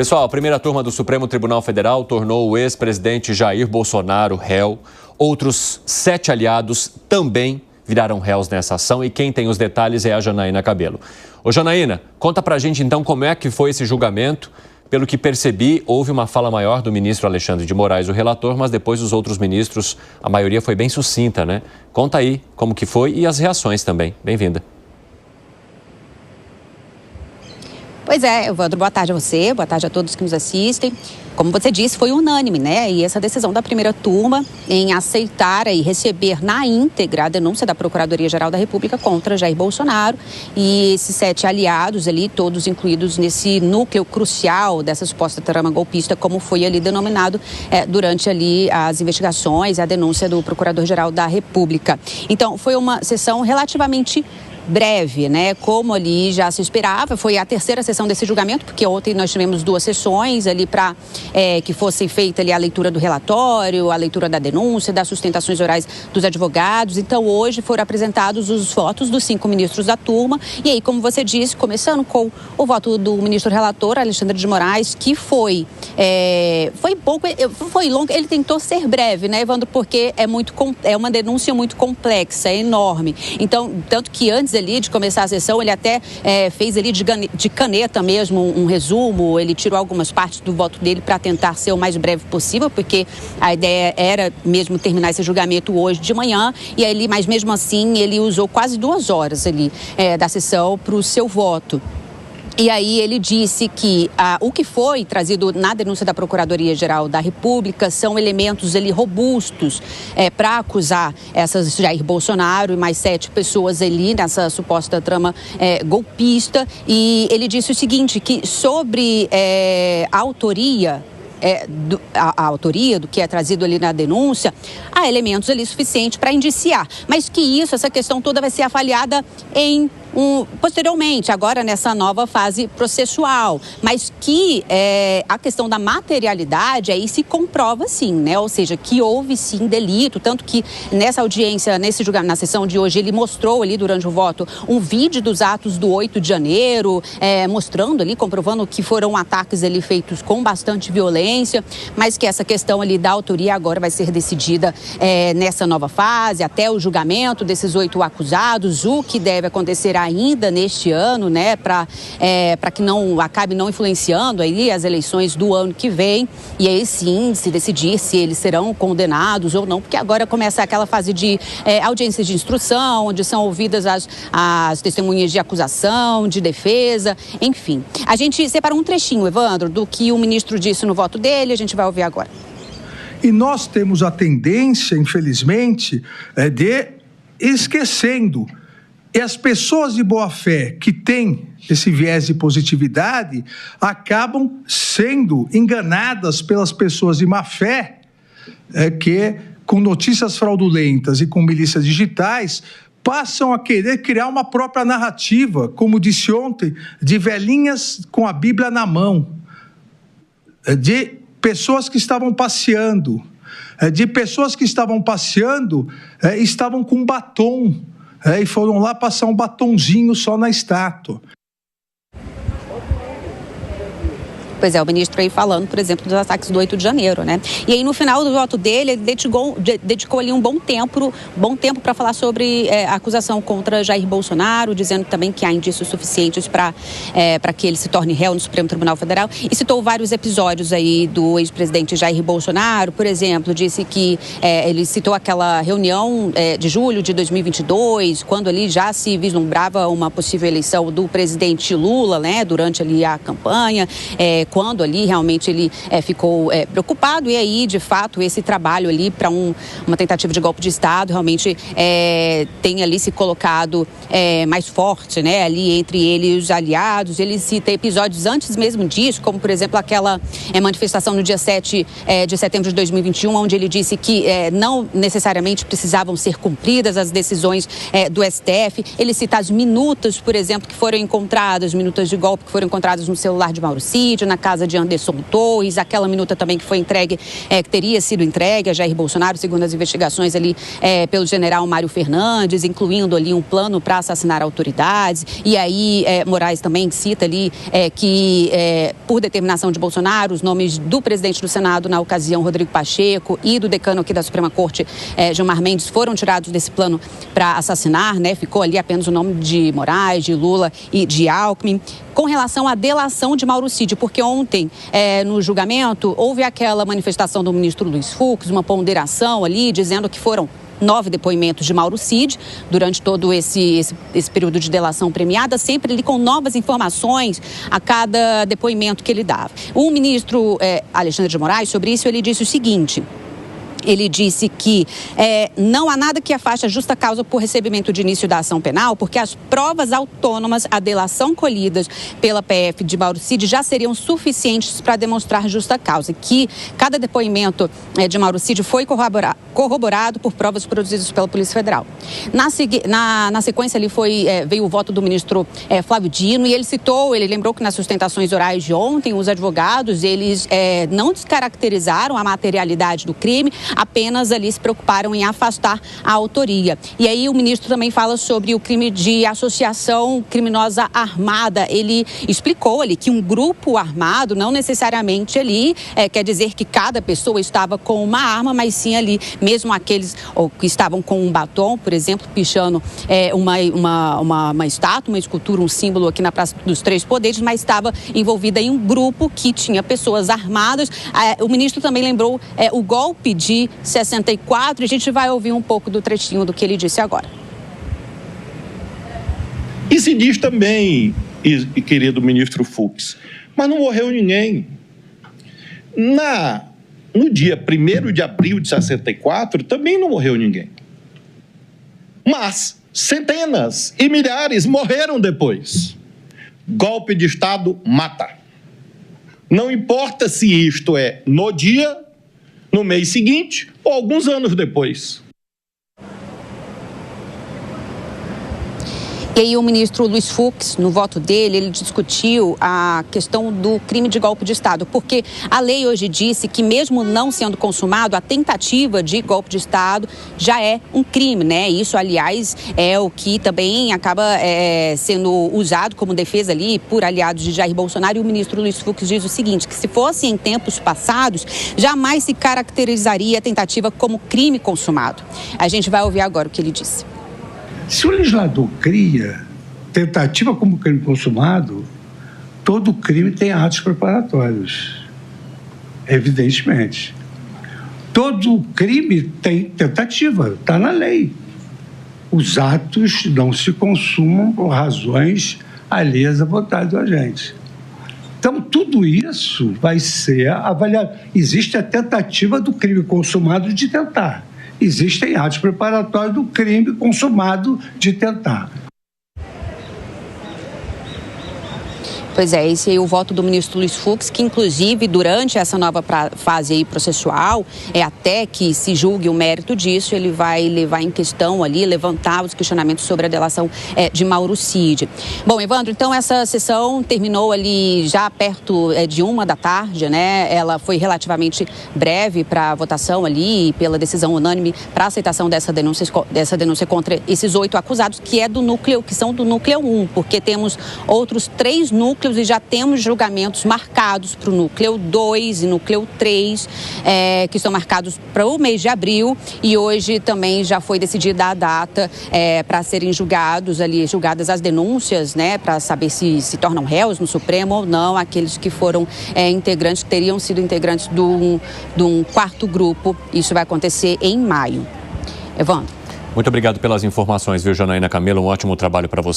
Pessoal, a primeira turma do Supremo Tribunal Federal tornou o ex-presidente Jair Bolsonaro réu. Outros 7 aliados também viraram réus nessa ação e quem tem os detalhes é a Janaína Cabello. Ô Janaína, conta pra gente então como é que foi esse julgamento. Pelo que percebi, houve uma fala maior do ministro Alexandre de Moraes, o relator, mas depois os outros ministros, a maioria foi bem sucinta, né? Conta aí como que foi e as reações também. Bem-vinda. Pois é, Evandro, boa tarde a você, boa tarde a todos que nos assistem. Como você disse, foi unânime, né? E essa decisão da primeira turma em aceitar e receber na íntegra a denúncia da Procuradoria-Geral da República contra Jair Bolsonaro e esses 7 aliados ali, todos incluídos nesse núcleo crucial dessa suposta trama golpista, como foi ali denominado durante ali as investigações, a denúncia do Procurador-Geral da República. Então, foi uma sessão relativamente breve, né? Como ali já se esperava, foi a terceira sessão desse julgamento, porque ontem nós tivemos 2 sessões ali para que fosse feita ali a leitura do relatório, a leitura da denúncia, das sustentações orais dos advogados. Então, hoje foram apresentados os votos dos 5 ministros da turma. E aí, como você disse, começando com o voto do ministro relator, Alexandre de Moraes, que foi longo, ele tentou ser breve, né, Evandro, porque é uma denúncia muito complexa, é enorme. Então, tanto que antes ali de começar a sessão, ele até fez ali de caneta mesmo um resumo, ele tirou algumas partes do voto dele para tentar ser o mais breve possível, porque a ideia era mesmo terminar esse julgamento hoje de manhã, e aí, mas mesmo assim ele usou quase 2 horas ali da sessão para o seu voto. E aí ele disse que o que foi trazido na denúncia da Procuradoria-Geral da República são elementos ali robustos para acusar essas Jair Bolsonaro e mais 7 pessoas ali nessa suposta trama golpista. E ele disse o seguinte, que sobre a autoria a autoria do que é trazido ali na denúncia, há elementos ali suficientes para indiciar, mas que essa questão toda vai ser avaliada posteriormente, agora nessa nova fase processual, mas que a questão da materialidade aí se comprova sim, né? Ou seja, que houve sim delito, tanto que nessa audiência, nesse julgamento, na sessão de hoje, ele mostrou ali durante o voto um vídeo dos atos do 8 de janeiro, mostrando ali, comprovando que foram ataques ali feitos com bastante violência, mas que essa questão ali da autoria agora vai ser decidida nessa nova fase, até o julgamento desses 8 acusados, o que deve acontecer ainda neste ano, né, para que não acabe não influenciando aí as eleições do ano que vem, e aí sim se decidir se eles serão condenados ou não, porque agora começa aquela fase de audiência de instrução, onde são ouvidas as testemunhas de acusação, de defesa, enfim. A gente separou um trechinho, Evandro, do que o ministro disse no voto dele, a gente vai ouvir agora. E nós temos a tendência, infelizmente, de esquecendo. E as pessoas de boa fé que têm esse viés de positividade acabam sendo enganadas pelas pessoas de má fé que, com notícias fraudulentas e com milícias digitais, passam a querer criar uma própria narrativa, como disse ontem, de velhinhas com a Bíblia na mão, de pessoas que estavam passeando, estavam com batom, e foram lá passar um batonzinho só na estátua. Pois é, o ministro aí falando, por exemplo, dos ataques do 8 de janeiro, né? E aí, no final do voto dele, ele dedicou ali um bom tempo para falar sobre a acusação contra Jair Bolsonaro, dizendo também que há indícios suficientes para que ele se torne réu no Supremo Tribunal Federal. E citou vários episódios aí do ex-presidente Jair Bolsonaro, por exemplo, disse que ele citou aquela reunião de julho de 2022, quando ali já se vislumbrava uma possível eleição do presidente Lula, né? Durante ali a campanha, quando ali realmente ele ficou preocupado, e aí, de fato, esse trabalho ali para uma tentativa de golpe de Estado realmente tem ali se colocado mais forte, né, ali entre ele e os aliados. Ele cita episódios antes mesmo disso, como, por exemplo, aquela manifestação no dia 7 de setembro de 2021, onde ele disse que não necessariamente precisavam ser cumpridas as decisões do STF. Ele cita as minutas, por exemplo, que foram encontradas, minutas de golpe que foram encontradas no celular de Mauro Cid, na casa de Anderson Torres, aquela minuta também que foi entregue, que teria sido entregue a Jair Bolsonaro, segundo as investigações ali pelo general Mário Fernandes, incluindo ali um plano para assassinar autoridades. E aí Moraes também cita ali que, por determinação de Bolsonaro, os nomes do presidente do Senado na ocasião, Rodrigo Pacheco, e do decano aqui da Suprema Corte, Gilmar Mendes, foram tirados desse plano para assassinar, né? Ficou ali apenas o nome de Moraes, de Lula e de Alckmin. Com relação à delação de Mauro Cid, porque ontem, no julgamento, houve aquela manifestação do ministro Luiz Fux, uma ponderação ali, dizendo que foram 9 depoimentos de Mauro Cid durante todo esse período de delação premiada, sempre ali com novas informações a cada depoimento que ele dava. O ministro Alexandre de Moraes, sobre isso, ele disse o seguinte: ele disse que não há nada que afaste a justa causa por recebimento de início da ação penal, porque as provas autônomas à delação colhidas pela PF de Mauro Cid já seriam suficientes para demonstrar justa causa, que cada depoimento de Mauro Cid foi corroborado por provas produzidas pela Polícia Federal. Na sequência ali veio o voto do ministro Flávio Dino, e ele lembrou que nas sustentações orais de ontem, os advogados, eles não descaracterizaram a materialidade do crime, apenas ali se preocuparam em afastar a autoria. E aí o ministro também fala sobre o crime de associação criminosa armada. Ele explicou ali que um grupo armado não necessariamente ali quer dizer que cada pessoa estava com uma arma, mas sim ali mesmo aqueles que estavam com um batom, por exemplo, pichando uma estátua, uma escultura, um símbolo aqui na Praça dos Três Poderes, mas estava envolvida em um grupo que tinha pessoas armadas. O ministro também lembrou o golpe de 64, e a gente vai ouvir um pouco do trechinho do que ele disse agora. E se diz também, querido ministro Fux, mas não morreu ninguém. No dia 1º de abril de 64, também não morreu ninguém. Mas centenas e milhares morreram depois. Golpe de Estado mata. Não importa se isto é no dia, no mês seguinte ou alguns anos depois. E aí o ministro Luiz Fux, no voto dele, ele discutiu a questão do crime de golpe de Estado, porque a lei hoje disse que mesmo não sendo consumado, a tentativa de golpe de Estado já é um crime, né? Isso, aliás, é o que também acaba sendo usado como defesa ali por aliados de Jair Bolsonaro. E o ministro Luiz Fux diz o seguinte, que se fosse em tempos passados, jamais se caracterizaria a tentativa como crime consumado. A gente vai ouvir agora o que ele disse. Se o legislador cria tentativa como crime consumado, todo crime tem atos preparatórios, evidentemente. Todo crime tem tentativa, está na lei. Os atos não se consumam por razões alheias à vontade do agente. Então, tudo isso vai ser avaliado. Existe a tentativa do crime consumado de tentar. Existem atos preparatórios do crime consumado de tentar. Pois é, esse aí é o voto do ministro Luiz Fux, que inclusive durante essa nova fase aí processual, até que se julgue o mérito disso, ele vai levar em questão ali, levantar os questionamentos sobre a delação de Mauro Cid. Bom, Evandro, então essa sessão terminou ali já perto de 13h, né? Ela foi relativamente breve para a votação ali, pela decisão unânime para aceitação dessa denúncia contra esses 8 acusados, que são do núcleo 1, porque temos outros 3 núcleos e já temos julgamentos marcados para o núcleo 2 e núcleo 3, que estão marcados para o mês de abril, e hoje também já foi decidida a data para serem julgadas as denúncias, né, para saber se tornam réus no Supremo ou não, aqueles que foram integrantes, que teriam sido integrantes de um 4º grupo. Isso vai acontecer em maio. Evandro. Muito obrigado pelas informações, viu, Janaína Camelo? Um ótimo trabalho para você.